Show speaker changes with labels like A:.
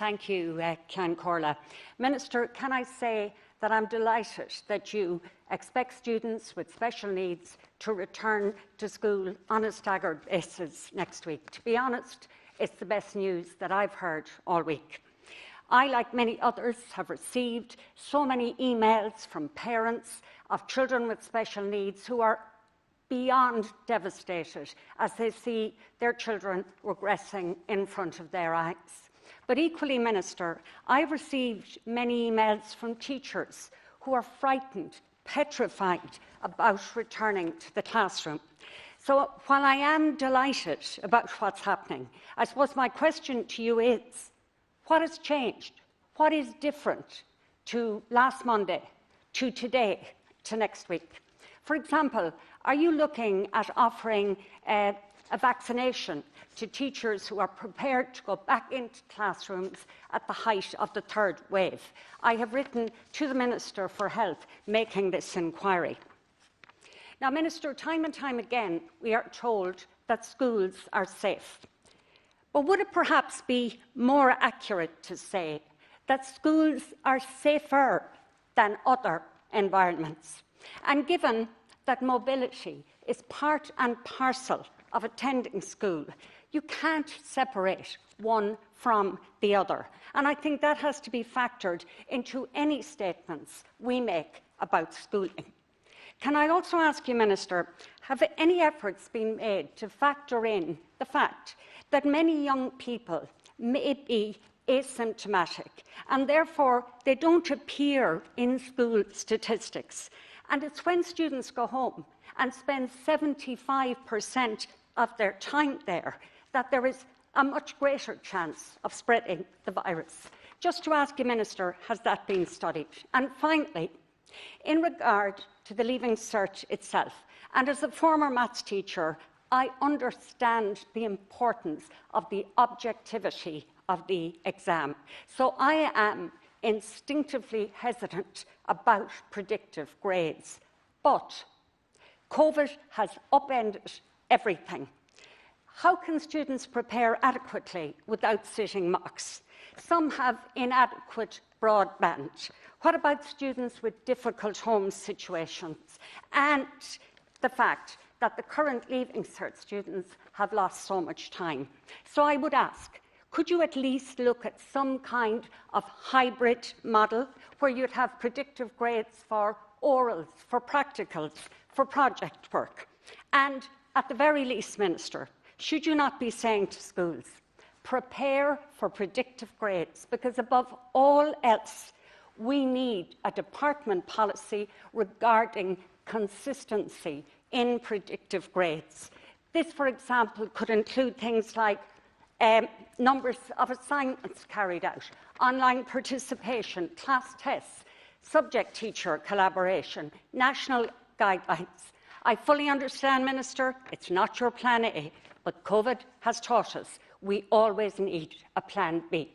A: Thank you, Ceann Comhairle. Minister, can I say that I'm delighted that you expect students with special needs to return to school on a staggered basis next week. To be honest, it's the best news that I've heard all week. I, like many others, have received so many emails from parents of children with special needs who are beyond devastated as they see their children regressing in front of their eyes. But equally, Minister, I've received many emails from teachers who are frightened, petrified about returning to the classroom. So while I am delighted about what's happening, I suppose my question to you is, what has changed? What is different to last Monday, to today, to next week? For example, are you looking at offering a vaccination to teachers who are prepared to go back into classrooms at the height of the third wave? I have written to the Minister for Health making this inquiry. Now, Minister, time and time again we are told that schools are safe. But would it perhaps be more accurate to say that schools are safer than other environments? And given that mobility is part and parcel of attending school, you can't separate one from the other. And I think that has to be factored into any statements we make about schooling. Can I also ask you, Minister, have any efforts been made to factor in the fact that many young people may be asymptomatic and therefore they don't appear in school statistics? And it's when students go home and spend 75% of their time there that there is a much greater chance of spreading the virus. Just to ask you, Minister, has that been studied? And finally, in regard to the Leaving Cert itself, and as a former maths teacher, I understand the importance of the objectivity of the exam. So I am instinctively hesitant about predictive grades. But COVID has upended everything. How can students prepare adequately without sitting mocks? Some have inadequate broadband. What about students with difficult home situations? And the fact that the current Leaving Cert students have lost so much time. So I would ask, could you at least look at some kind of hybrid model where you'd have predictive grades for orals, for practicals, for project work? And at the very least, Minister, should you not be saying to schools, prepare for predictive grades, because above all else, we need a department policy regarding consistency in predictive grades. This, for example, could include things like numbers of assignments carried out, online participation, class tests, subject-teacher collaboration, national guidelines. I fully understand, Minister, it's not your plan A, but COVID has taught us we always need a plan B.